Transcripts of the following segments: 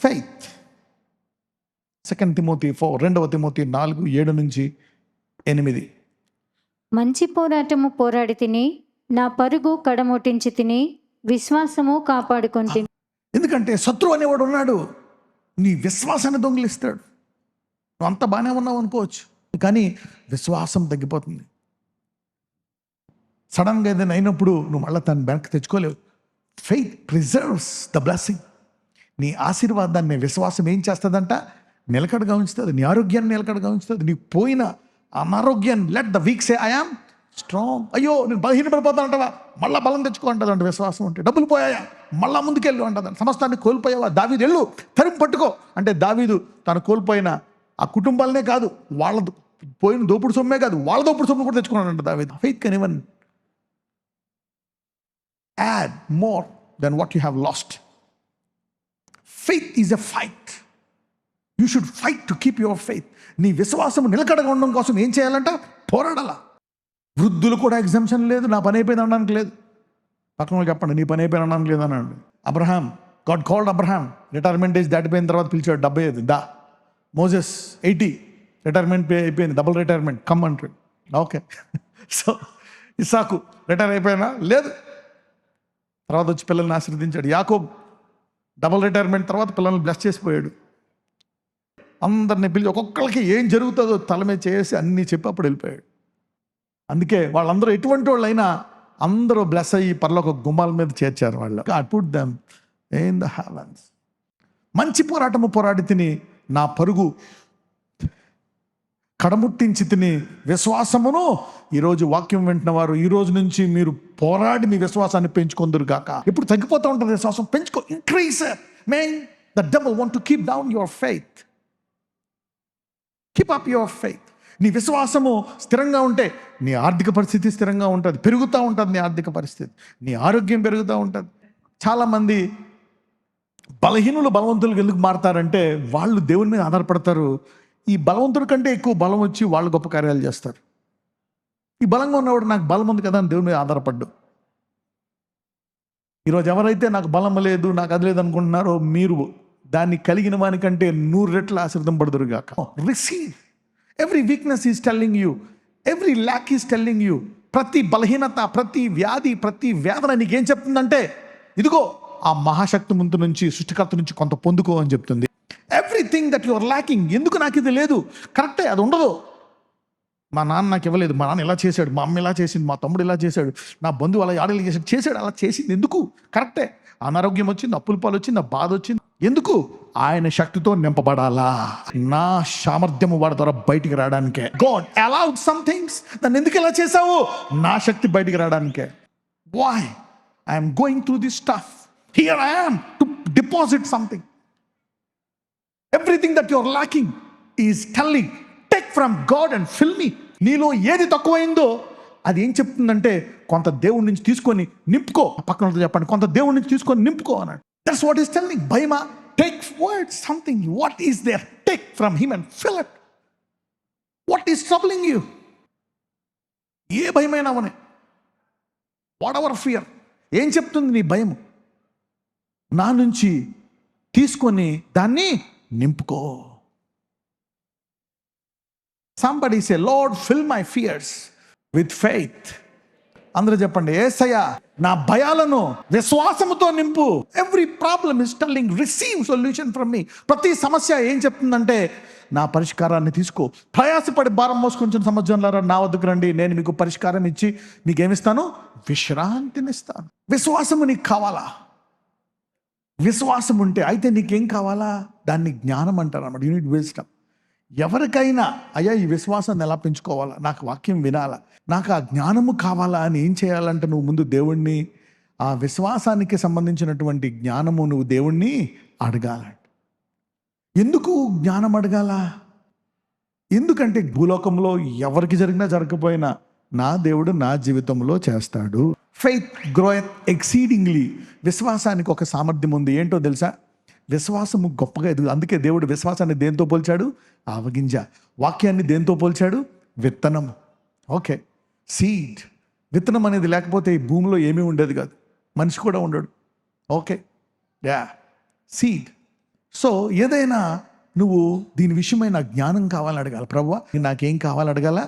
Faith. 2 Timothy 4, 2 Timothy 4, 7-8. మంచి పోరాటము పోరాడి తిని, నా పరుగు కడముట్టించి తిని, విశ్వాసము కాపాడుకొని. ఎందుకంటే శత్రువు అనేవాడు ఉన్నాడు, నీ విశ్వాసాన్ని దొంగిలిస్తాడు. నువ్వు అంత బాగానే ఉన్నావు అనుకోవచ్చు, కానీ విశ్వాసం తగ్గిపోతుంది. సడన్గా ఏదైనా అయినప్పుడు నువ్వు మళ్ళీ తను వెనక్కి తెచ్చుకోలేవు. Faith preserves the blessing. నీ ఆశీర్వాదాన్ని విశ్వాసం ఏం చేస్తుందంట? నిలకడగా ఉంచుతుంది. నీ ఆరోగ్యాన్ని నిలకడగా ఉంచుతుంది. నీకు పోయిన అనారోగ్యాన్ని, let the week say I am strong. అయ్యో నేను బలహీనపడిపోతాను అంటవా, మళ్ళీ బలం తెచ్చుకో అంటదంట విశ్వాసం ఉంటే. డబ్బులు పోయాయా, మళ్ళా ముందుకెళ్ళు అంటదంట. సమస్తాన్ని కోల్పోయావా, దావీదు వెళ్ళు తరిమి పట్టుకో అంటే, దావీదు తను కోల్పోయిన ఆ కుటుంబాలనే కాదు, వాళ్ళ పోయిన దోపుడు సొమ్మే కాదు, వాళ్ళ దోపుడు సొమ్ము కూడా తెచ్చుకున్నాడంట దావీదు. Faith can even add more than what you have lost. Faith is a fight. You should fight to keep your faith. నీ విశ్వాసం నిలకడగా ఉండడం కోసం ఏం చేయాలంట? పోరాడాల. వృద్ధులు కూడా ఎగ్జామ్షన్ లేదు, నా పని అయిపోయింది అనడానికి లేదు. పక్కన చెప్పండి, నీ పని అయిపోయింది అనడానికి లేదు అనండి. Abraham, God called Abraham, retirement age దాటిపోయిన తర్వాత పిలిచాడు, 75 దా. మోజెస్ 80, రిటైర్మెంట్ అయిపోయింది, డబుల్ రిటైర్మెంట్ కమ్ అంటాడు. ఓకే. సో ఇస్సాకు రిటైర్ అయిపోయినా లేదు, తర్వాత వచ్చి పిల్లల్ని ఆశీర్వదించాడు. యాకోబ్ డబుల్ రిటైర్మెంట్ తర్వాత పిల్లల్ని బ్లెస్ చేసిపోయాడు. అందరిని పిలిచి ఒక్కొక్కరికి ఏం జరుగుతుందో తల మీద చేసి అన్నీ చెప్పి అప్పుడు వెళ్ళిపోయాడు. అందుకే వాళ్ళందరూ ఎటువంటి వాళ్ళు అయినా అందరూ బ్లెస్ అయ్యి పరలోక గుమ్మాల మీద చేర్చారు వాళ్ళు. God put them in the heavens. మంచి పోరాటము పోరాడి తిని, నా పరుగు కడముట్టించి తిని, విశ్వాసమును. ఈరోజు వాక్యం వింటున్న వారు, ఈ రోజు నుంచి మీరు పోరాడి మీ విశ్వాసాన్ని పెంచుకుందరు గాక. ఇప్పుడు తగ్గిపోతూ ఉంటుంది విశ్వాసం, పెంచుకో, increase. Man the devil want to keep down your faith. Keep up your faith. నీ విశ్వాసము స్థిరంగా ఉంటే నీ ఆర్థిక పరిస్థితి స్థిరంగా ఉంటుంది, పెరుగుతూ ఉంటుంది నీ ఆర్థిక పరిస్థితి, నీ ఆరోగ్యం పెరుగుతూ ఉంటుంది. చాలామంది బలహీనులు బలవంతులకు ఎందుకు మారతారంటే, వాళ్ళు దేవుని మీద ఆధారపడతారు. ఈ బలవంతుడి కంటే ఎక్కువ బలం వచ్చి వాళ్ళు గొప్ప కార్యాలు చేస్తారు. ఈ బలంగా ఉన్నవాడు నాకు బలం ఉంది కదా అని దేవుని మీద ఆధారపడ్డు. ఈరోజు ఎవరైతే నాకు బలం లేదు, నాకు అది లేదు అనుకుంటున్నారో, మీరు దాన్ని కలిగిన వానికంటే 100 రెట్లు ఆశీర్వదింపబడుదురు గాక. Receive. Every weakness is telling you, every lakh is telling you. ప్రతి బలహీనత, ప్రతి వ్యాధి, ప్రతి వేదన నీకేం చెప్తుందంటే, ఇదిగో ఆ మహాశక్తి ముందు నుంచి, సృష్టికర్త నుంచి కొంత పొందుకో అని చెప్తుంది. Everything that your lacking. ఎందుకు నాకు ఇది లేదు, కరెక్టే, అది ఉండదు. మా నాన్న నాకు ఇవ్వలేదు, మా నాన్న ఇలా చేశాడు, మా అమ్మ ఇలా చేసింది, మా తమ్ముడు ఇలా చేశాడు, నా బంధువు అలా ఆడలు చేశాడు, అలా చేసింది ఎందుకు? కరెక్టే. అనారోగ్యం వచ్చింది, అప్పుల పాలు వచ్చింది, నా బాధ వచ్చింది, ఎందుకు? ఆయన శక్తితో నింపబడాలా, నా సామర్థ్యము వాడి ద్వారా బయటికి రావడానికే. God allowed some things. నన్ను ఎందుకు ఇలా చేశావు? నా శక్తి బయటికి రావడానికే. Why I'm going through this stuff. Here I am to deposit something. Everything that you're lacking is telling, take from God and fill me. నీలో ఏది తక్కువైందో అది ఏం చెప్తుందంటే, కొంత దేవుడి నుంచి తీసుకొని నింపుకో. పక్కన చెప్పండి, కొంత దేవుడి నుంచి తీసుకొని నింపుకో అన్నాడు. That's what is telling. భయమా? Take word something. What is there? Take from him and fill it. What is troubling you? ఏ భయమైనా అవనే, వాట్ ఎవర్ ఫియర్. ఏం చెప్తుంది నీ భయము? నా నుంచి తీసుకొని దాన్ని నింపుకో. Somebody say, Lord, fill my fears with faith. అందరూ చెప్పండి, యేసయ్యా నా భయాలను విశ్వాసముతో నింపు. Every problem is telling, receive solution from మీ. ప్రతి సమస్య ఏం చెప్తుందంటే, నా పరిష్కారాన్ని తీసుకో. ప్రయాసపడి భారం మోసుకుంటున్న సమస్యలారా, నా వద్దకు రండి, నేను మీకు పరిష్కారం ఇచ్చి మీకేమిస్తాను? విశ్రాంతినిస్తాను. విశ్వాసము నీకు కావాలా? విశ్వాసం ఉంటే అయితే నీకేం కావాలా? దాన్ని జ్ఞానం అంటారు అన్నమాట. Unit wisdom. ఎవరికైనా అయ్యా ఈ విశ్వాసాన్ని ఎలా పెంచుకోవాలా, నాకు వాక్యం వినాలా, నాకు ఆ జ్ఞానము కావాలా అని ఏం చేయాలంటే, నువ్వు ముందు దేవుణ్ణి, ఆ విశ్వాసానికి సంబంధించినటువంటి జ్ఞానము నువ్వు దేవుణ్ణి అడగాలంట. ఎందుకు జ్ఞానం అడగాల? ఎందుకంటే భూలోకంలో ఎవరికి జరిగినా జరగకపోయినా నా దేవుడు నా జీవితంలో చేస్తాడు. Faith growth exceedingly. విశ్వాసానికి ఒక సామర్థ్యం ఉంది. ఏంటో తెలుసా? విశ్వాసము గొప్పగా ఎదుగు. అందుకే దేవుడు విశ్వాసాన్ని దేంతో పోల్చాడు? ఆవగింజ. వాక్యాన్ని దేంతో పోల్చాడు? విత్తనం. Okay, seed. విత్తనం అనేది లేకపోతే ఈ భూమిలో ఏమీ ఉండేది కాదు, మనిషి కూడా ఉండడు. Okay, yeah, seed. సో ఏదైనా నువ్వు దీని విషయమై నాకు జ్ఞానం కావాలని అడగాలి. ప్రభువా నాకేం కావాలని అడగాల?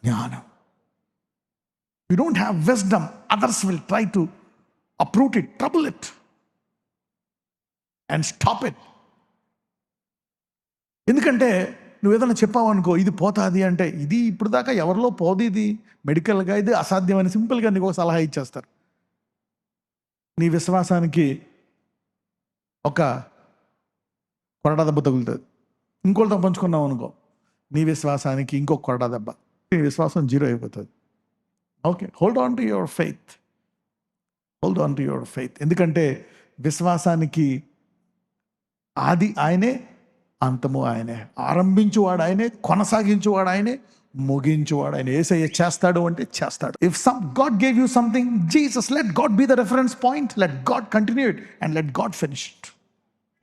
జ్ఞానం. You don't have wisdom, others will try to uproot it, trouble it and stop it. ఎందుకంటే నువ్వు ఏదైనా చెప్పావు అనుకో, ఇది పోతుంది అంటే, ఇది ఇప్పుడు దాకా ఎవరిలో పోదు, ఇది మెడికల్గా ఇది అసాధ్యమని సింపుల్గా నీకు ఒక సలహా ఇచ్చేస్తారు. నీ విశ్వాసానికి ఒక కొరడా దెబ్బ తగులుతుంది. ఇంకోటితో పంచుకున్నావు అనుకో, నీ విశ్వాసానికి ఇంకొక కొరడా దెబ్బ, నీ విశ్వాసం జీరో అయిపోతుంది. Okay, hold on to your faith, hold on to your faith. ఎందుకంటే విశ్వాసానికి ఆది ఆయనే, అంతము ఆయనే. ఆరంభించువాడు ఆయనే, కొనసాగించువాడు ఆయనే, ముగించువాడు ఆయన. యేసయ్య చేస్తాడు అంటే చేస్తాడు. If God gave you something, Jesus, let God be the reference point, let God continue it and let God finish it.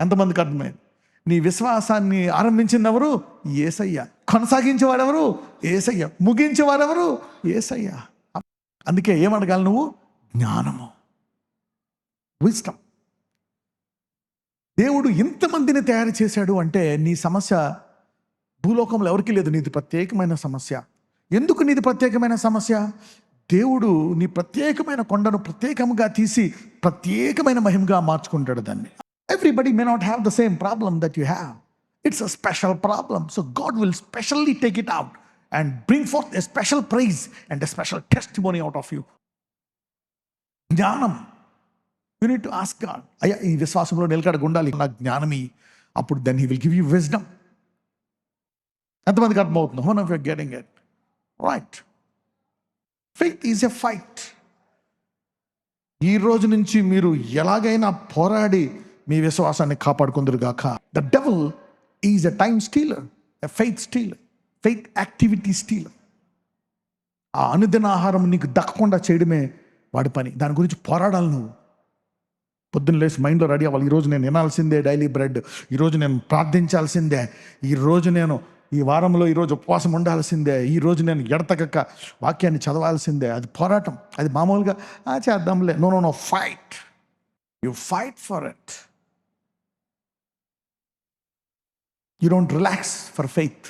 ఎంతమందికి అర్థమైంది? నీ విశ్వాసాన్ని ఆరంభించింది ఎవరు? యేసయ్య. కొనసాగించేవాడెవరు? యేసయ్య. ముగించేవాడెవరు? యేసయ్య. అందుకే ఏమడగాలి నువ్వు? జ్ఞానము, విజ్డమ్. దేవుడు ఇంతమందిని తయారు చేశాడు అంటే నీ సమస్య భూలోకంలో ఎవరికీ లేదు. నీది ప్రత్యేకమైన సమస్య. ఎందుకు నీది ప్రత్యేకమైన సమస్య? దేవుడు నీ ప్రత్యేకమైన కొండను ప్రత్యేకంగా తీసి ప్రత్యేకమైన మహిమగా మార్చుకుంటాడు దాన్ని. Everybody may not have the same problem that you have. It's a special problem. So God will specially take it out and bring forth a special praise and a special testimony out of you. జ్ఞానం. You need to ask God, అయ్యా ఈ విశ్వాసంలో నిలకడగా ఉండాలి, నాకు జ్ఞానమి. అప్పుడు then he will give you wisdom. ఎంతమందికి అర్థమవుతుంది? How of you are getting it? Right. Faith is a fight. ఈ రోజు నుంచి మీరు ఎలాగైనా పోరాడి మీ విశ్వాసాన్ని కాపాడుకుందరు గాక. The devil is a time stealer, a faith stealer, faith activity stealer. ఆ అనుదిన ఆహారం నీకు దక్కకుండా చేయడమే వాడి పని. దాని గురించి పోరాడాలి నువ్వు. పొద్దున్న లేచి మైండ్లో రెడీ అవ్వాలి, ఈరోజు నేను వినాల్సిందే డైలీ బ్రెడ్, ఈరోజు నేను ప్రార్థించాల్సిందే, ఈరోజు నేను ఈ వారంలో ఈరోజు ఉపవాసం ఉండాల్సిందే, ఈరోజు నేను ఎడతెగక వాక్యాన్ని చదవాల్సిందే. అది పోరాటం. అది మామూలుగా చేద్దాంలే. No no no, fight. You fight for it. You don't relax for faith.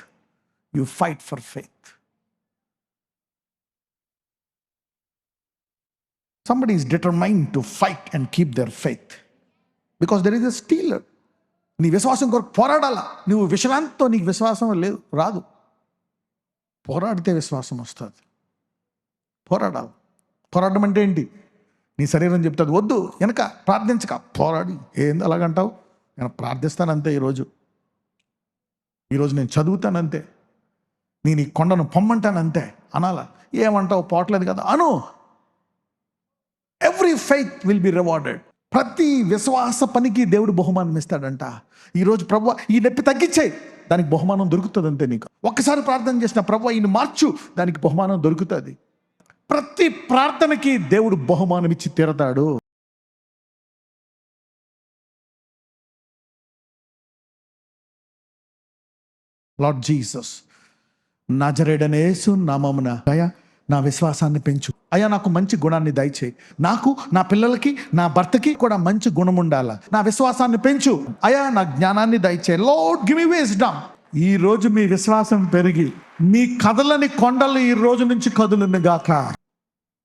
You fight for faith. Somebody is determined to fight and keep their faith because there is a stealer. నీ విశ్వాసం కొరకు పోరాడాలా. నువ్వు విశ్రాంతితో నీకు విశ్వాసం లేదు, రాదు. పోరాడితే విశ్వాసం వస్తుంది. పోరాడాలి. పోరాడడం అంటే ఏంటి? నీ శరీరం చెప్తుంది వద్దు, వెనక ప్రార్థించక, పోరాడి. ఏంది అలాగంటావు? నేను ప్రార్థిస్తానంతే, ఈరోజు నేను చదువుతానంతే, నేను ఈ కొండను పొమ్మంటానంతే అనాలా? ఏమంటావు? పోవట్లేదు కదా అను. Every faith will be rewarded. ప్రతి విశ్వాస పనికి దేవుడు బహుమానం ఇస్తాడంట. ఈరోజు ప్రభువా ఈ నొప్పి తగ్గించేయి, దానికి బహుమానం దొరుకుతుంది అంతే. నీకు ఒక్కసారి ప్రార్థన చేసిన ప్రభువా ఈయన మార్చు, దానికి బహుమానం దొరుకుతుంది. ప్రతి ప్రార్థనకి దేవుడు బహుమానం ఇచ్చి తీరతాడు. లార్డ్ జీసస్, నజరేయుడైన యేసు నామమున అయ్యా నా విశ్వాసాన్ని పెంచు. అయ్యా నాకు మంచి గుణాన్ని దయచేయి. నాకు, నా పిల్లలకి, నా భర్తకి కూడా మంచి గుణం ఉండాలా. నా విశ్వాసాన్ని పెంచు. అయ్యా నా జ్ఞానాన్ని దయచేయి. Lord give me wisdom. ఈ రోజు మీ విశ్వాసం పెరిగి మీ కదలని కొండలు ఈ రోజు నుంచి కదులును గాక.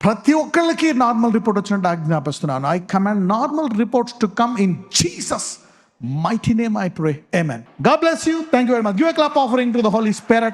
ప్రతి ఒక్కళ్ళకి నార్మల్ రిపోర్ట్ వచ్చినట్టు ఆజ్ఞాపిస్తున్నాను. I command normal reports to come in Jesus mighty name I pray. Amen. God bless you. Thank you very much. Give a clap offering to the Holy Spirit.